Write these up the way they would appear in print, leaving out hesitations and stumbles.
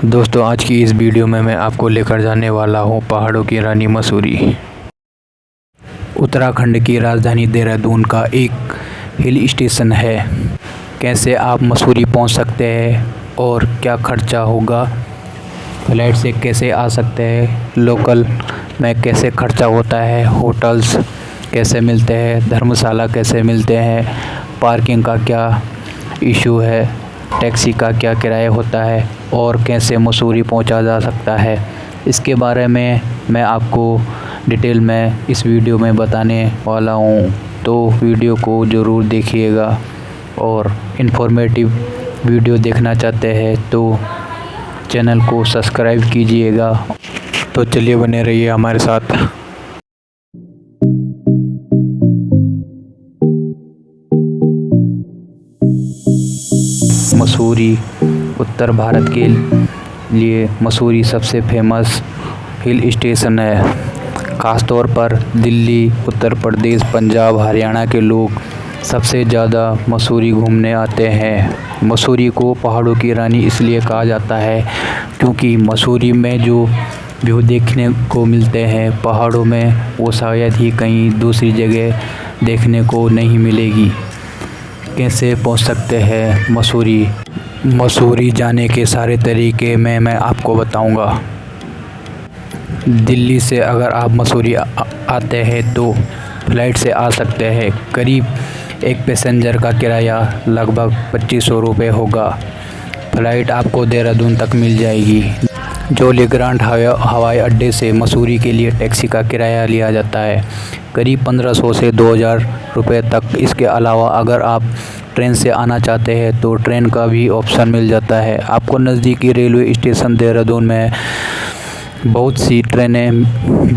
दोस्तों, आज की इस वीडियो में मैं आपको लेकर जाने वाला हूँ पहाड़ों की रानी मसूरी। उत्तराखंड की राजधानी देहरादून का एक हिल स्टेशन है। कैसे आप मसूरी पहुँच सकते हैं और क्या खर्चा होगा, फ्लाइट से कैसे आ सकते हैं, लोकल में कैसे खर्चा होता है, होटल्स कैसे मिलते हैं, धर्मशाला कैसे मिलते हैं, पार्किंग का क्या इशू है, टैक्सी का क्या किराया होता है और कैसे मसूरी पहुंचा जा सकता है, इसके बारे में मैं आपको डिटेल में इस वीडियो में बताने वाला हूं। तो वीडियो को ज़रूर देखिएगा और इन्फॉर्मेटिव वीडियो देखना चाहते हैं तो चैनल को सब्सक्राइब कीजिएगा। तो चलिए बने रहिए हमारे साथ। मसूरी उत्तर भारत के लिए मसूरी सबसे फेमस हिल स्टेशन है। ख़ास तौर पर दिल्ली, उत्तर प्रदेश, पंजाब, हरियाणा के लोग सबसे ज़्यादा मसूरी घूमने आते हैं। मसूरी को पहाड़ों की रानी इसलिए कहा जाता है क्योंकि मसूरी में जो व्यू देखने को मिलते हैं पहाड़ों में, वो शायद ही कहीं दूसरी जगह देखने को नहीं मिलेगी। कैसे पहुंच सकते हैं मसूरी? मसूरी जाने के सारे तरीके मैं आपको बताऊंगा। दिल्ली से अगर आप मसूरी आते हैं तो फ़्लाइट से आ सकते हैं। करीब एक पैसेंजर का किराया लगभग 2500 रुपये होगा। फ़्लाइट आपको देहरादून तक मिल जाएगी। जॉली ग्रांट हवाई अड्डे से मसूरी के लिए टैक्सी का किराया लिया जाता है, करीब 1500 से 2000 रुपये तक। इसके अलावा अगर आप ट्रेन से आना चाहते हैं तो ट्रेन का भी ऑप्शन मिल जाता है। आपको नज़दीकी रेलवे स्टेशन देहरादून में बहुत सी ट्रेनें,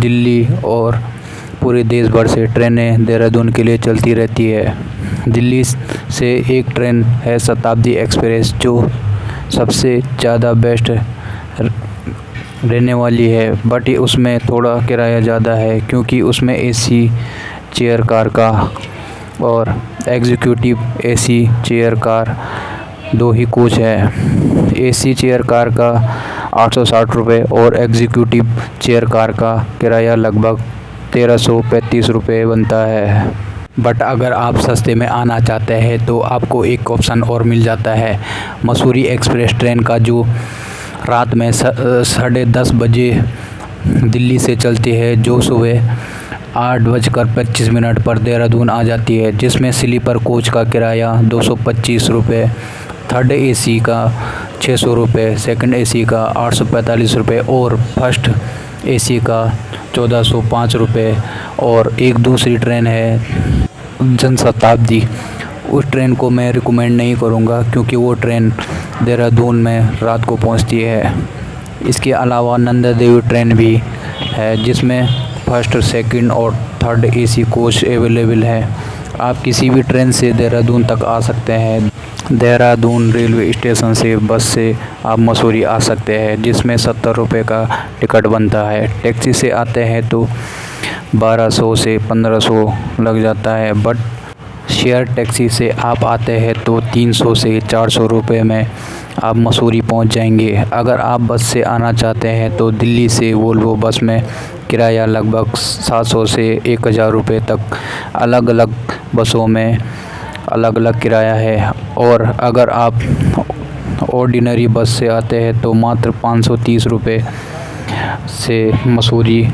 दिल्ली और पूरे देश भर से ट्रेनें देहरादून के लिए चलती रहती है। दिल्ली से एक ट्रेन है शताब्दी एक्सप्रेस, जो सबसे ज़्यादा बेस्ट रहने वाली है, बट उसमें थोड़ा किराया ज़्यादा है क्योंकि उसमें एसी चेयर कार का और एग्जीक्यूटिव एसी चेयर कार दो ही कोच है। एसी चेयर कार का 860 रुपये और एग्जीक्यूटिव चेयर कार का किराया लगभग 1335 रुपये बनता है। बट अगर आप सस्ते में आना चाहते हैं तो आपको एक ऑप्शन और मिल जाता है। मसूरी एक्सप्रेस ट्रेन का जो रात में 10:30 बजे दिल्ली से चलती है, जो सुबह 8:25 पर देहरादून आ जाती है, जिसमें स्लीपर कोच का किराया 225 रुपये, थर्ड एसी का 600 रुपये, सेकंड एसी का 845 रुपये और फर्स्ट एसी का 1405 रुपये। और एक दूसरी ट्रेन है जनशताब्दी। उस ट्रेन को मैं रिकमेंड नहीं करूँगा क्योंकि वो ट्रेन देहरादून में रात को पहुँचती है। इसके अलावा नंदा देवी ट्रेन भी है, जिसमें फर्स्ट, सेकंड और थर्ड एसी कोच अवेलेबल है। आप किसी भी ट्रेन से देहरादून तक आ सकते हैं। देहरादून रेलवे स्टेशन से बस से आप मसूरी आ सकते हैं, जिसमें 70 रुपये का टिकट बनता है। टैक्सी से आते हैं तो 1200 से 1500 लग जाता है, बट शेयर टैक्सी से आप आते हैं तो 300 से 400 रुपये में आप मसूरी पहुंच जाएंगे। अगर आप बस से आना चाहते हैं तो दिल्ली से वोल्वो बस में किराया लगभग 700 से 1000 रुपये तक, अलग अलग बसों में अलग अलग किराया है। और अगर आप ऑर्डिनरी बस से आते हैं तो मात्र 530 रुपये से मसूरी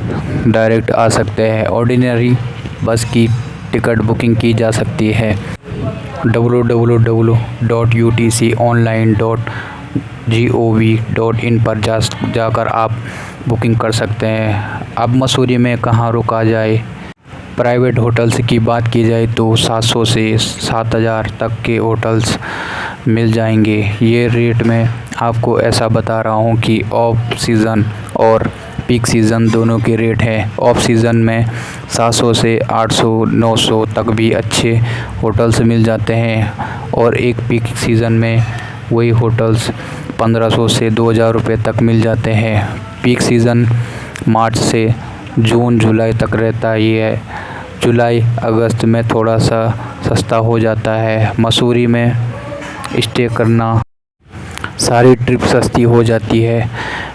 डायरेक्ट आ सकते हैं। ऑर्डिनरी बस की टिकट बुकिंग की जा सकती है www.utconline.gov.in पर जाकर आप बुकिंग कर सकते हैं। अब मसूरी में कहाँ रुका जाए? प्राइवेट होटल्स की बात की जाए तो 700 से 7000 तक के होटल्स मिल जाएंगे। ये रेट में आपको ऐसा बता रहा हूँ कि ऑफ सीज़न और पीक सीज़न दोनों के रेट हैं। ऑफ सीज़न में 700 से 800 900 तक भी अच्छे होटल्स मिल जाते हैं और एक पीक सीज़न में वही होटल्स 1500 से 2000 रुपये तक मिल जाते हैं। पीक सीज़न मार्च से जून जुलाई तक रहता है। ये जुलाई अगस्त में थोड़ा सा सस्ता हो जाता है। मसूरी में स्टे करना सारी ट्रिप सस्ती हो जाती है।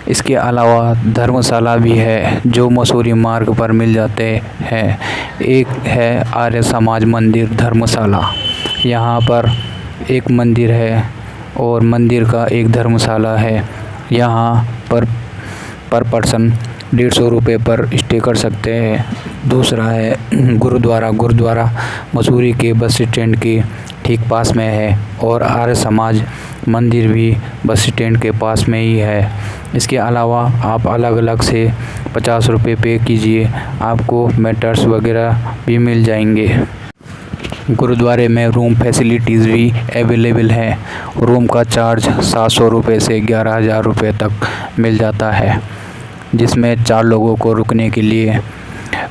इसके अलावा धर्मशाला भी है जो मसूरी मार्ग पर मिल जाते हैं। एक है आर्य समाज मंदिर धर्मशाला। यहाँ पर एक मंदिर है और मंदिर का एक धर्मशाला है। यहाँ पर पर्सन 150 रुपये पर स्टे कर सकते हैं। दूसरा है गुरुद्वारा मसूरी के बस स्टैंड के ठीक पास में है और आर्य समाज मंदिर भी बस स्टैंड के पास में ही है। इसके अलावा आप अलग अलग से 50 रुपये पे कीजिए, आपको मैटर्स वगैरह भी मिल जाएंगे। गुरुद्वारे में रूम फैसिलिटीज़ भी अवेलेबल है। रूम का चार्ज 700 रुपये से 11,000 रुपये तक मिल जाता है, जिसमें 4 लोगों को रुकने के लिए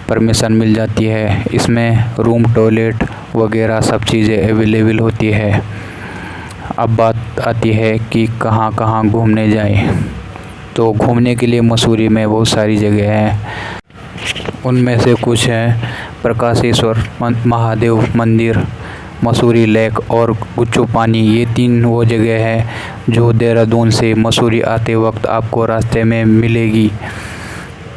परमिशन मिल जाती है। इसमें रूम, टॉयलेट वगैरह सब चीज़ें अवेलेबल होती है। अब बात आती है कि कहाँ कहाँ घूमने जाएं। तो घूमने के लिए मसूरी में बहुत सारी जगह हैं। उनमें से कुछ हैं प्रकाशेश्वर महादेव मंदिर, मसूरी लेक और गुच्चू पानी। ये 3 वो जगह है जो देहरादून से मसूरी आते वक्त आपको रास्ते में मिलेगी।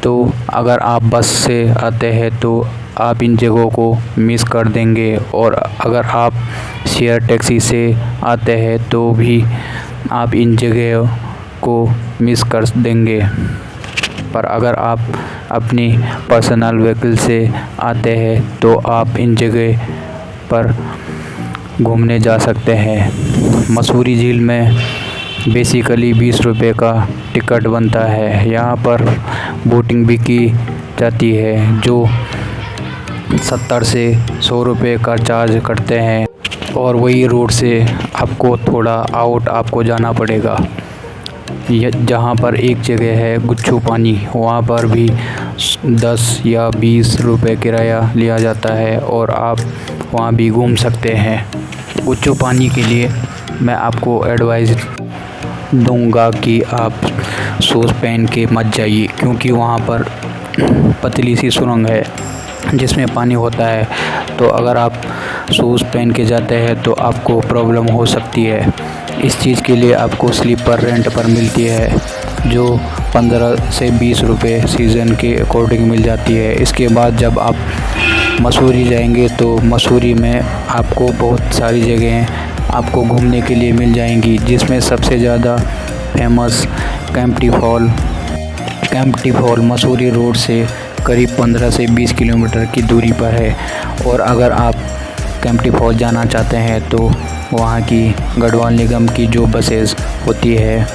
तो अगर आप बस से आते हैं तो आप इन जगहों को मिस कर देंगे, और अगर आप शेयर टैक्सी से आते हैं तो भी आप इन जगहों को मिस कर देंगे। पर अगर आप अपनी पर्सनल व्हीकल से आते हैं तो आप इन जगह पर घूमने जा सकते हैं। मसूरी झील में बेसिकली 20 रुपये का टिकट बनता है। यहाँ पर बोटिंग भी की जाती है जो 70 से 100 रुपये का चार्ज करते हैं, और वही रोड से आपको थोड़ा आउट आपको जाना पड़ेगा। जहाँ पर एक जगह है गुच्चू पानी, वहाँ पर भी 10 या 20 रुपये किराया लिया जाता है और आप वहाँ भी घूम सकते हैं। गुच्चू पानी के लिए मैं आपको एडवाइस दूंगा कि आप शूज़ पहन के मत जाइए, क्योंकि वहाँ पर पतली सी सुरंग है जिसमें पानी होता है। तो अगर आप शूज़ पहन के जाते हैं तो आपको प्रॉब्लम हो सकती है। इस चीज़ के लिए आपको स्लीपर रेंट पर मिलती है जो 15 से 20 रुपये सीज़न के अकॉर्डिंग मिल जाती है। इसके बाद जब आप मसूरी जाएंगे तो मसूरी में आपको बहुत सारी जगहें आपको घूमने के लिए मिल जाएंगी, जिसमें सबसे ज़्यादा famous Kempty fall Mussoorie road से करीब 15 से 20 किलोमीटर की दूरी पर है। और अगर आप कैंपटी फॉल जाना चाहते हैं तो वहाँ की गढ़वाल निगम की जो बसेस होती है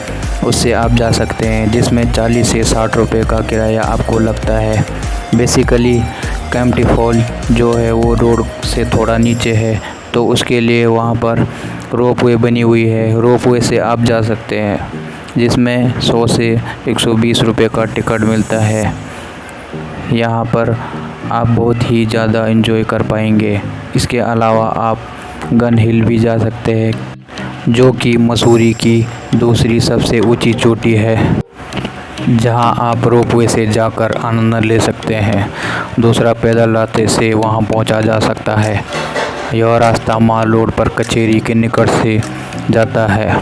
उससे आप जा सकते हैं, जिसमें 40 से 60 रुपये का किराया आपको लगता है। बेसिकली कैंपटी फॉल जो है वो रोड से थोड़ा नीचे है, तो उसके लिए वहाँ पर रोपवे बनी हुई है। रोपवे से आप जा सकते हैं, जिसमें 100 से 120 रुपये का टिकट मिलता है। यहाँ पर आप बहुत ही ज़्यादा एंजॉय कर पाएंगे। इसके अलावा आप गन हिल भी जा सकते हैं, जो कि मसूरी की दूसरी सबसे ऊंची चोटी है, जहां आप रोपवे से जाकर आनंद ले सकते हैं। दूसरा पैदल रास्ते से वहां पहुंचा जा सकता है। यह रास्ता माल रोड पर कचेरी के निकट से जाता है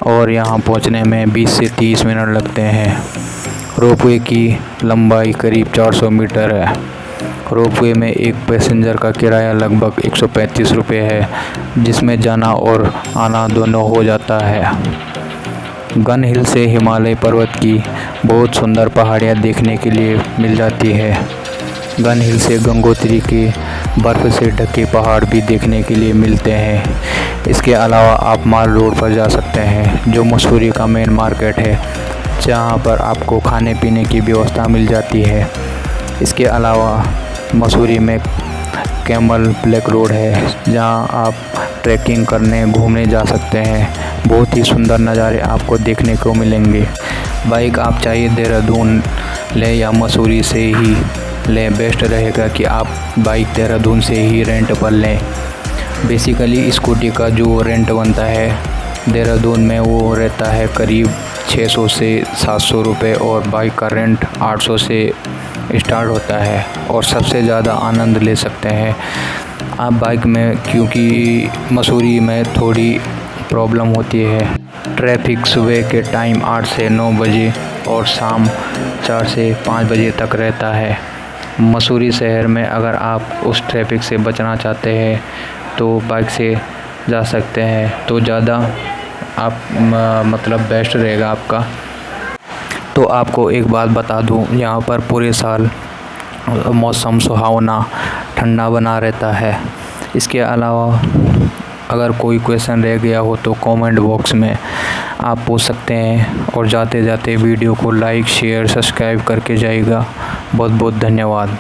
और यहां पहुंचने में 20 से 30 मिनट लगते हैं। रोपवे की लंबाई करीब 400 मीटर है। रोपवे में एक पैसेंजर का किराया लगभग 135 रुपये है, जिसमें जाना और आना दोनों हो जाता है। गन हिल से हिमालय पर्वत की बहुत सुंदर पहाड़ियाँ देखने के लिए मिल जाती है। गन हिल से गंगोत्री के बर्फ़ से ढके पहाड़ भी देखने के लिए मिलते हैं। इसके अलावा आप माल रोड पर जा सकते हैं, जो मसूरी का मेन मार्केट है, जहाँ पर आपको खाने पीने की व्यवस्था मिल जाती है। इसके अलावा मसूरी में कैमल ब्लैक रोड है, जहाँ आप ट्रैकिंग करने घूमने जा सकते हैं। बहुत ही सुंदर नज़ारे आपको देखने को मिलेंगे। बाइक आप चाहिए देहरादून लें या मसूरी से ही लें, बेस्ट रहेगा कि आप बाइक देहरादून से ही रेंट पर लें। बेसिकली स्कूटी का जो रेंट बनता है देहरादून में वो रहता है करीब 600 से 700 रुपये, और बाइक का रेंट 800 से स्टार्ट होता है, और सबसे ज़्यादा आनंद ले सकते हैं आप बाइक में, क्योंकि मसूरी में थोड़ी प्रॉब्लम होती है। ट्रैफिक सुबह के टाइम 8 से 9 बजे और शाम 4 से 5 बजे तक रहता है। मसूरी शहर में अगर आप उस ट्रैफिक से बचना चाहते हैं तो बाइक से जा सकते हैं, तो ज़्यादा आप मतलब बेस्ट रहेगा आपका। तो आपको एक बात बता दूं, यहाँ पर पूरे साल मौसम सुहावना ठंडा बना रहता है। इसके अलावा अगर कोई क्वेश्चन रह गया हो तो कमेंट बॉक्स में आप पूछ सकते हैं, और जाते जाते वीडियो को लाइक शेयर सब्सक्राइब करके जाइएगा। बहुत बहुत धन्यवाद।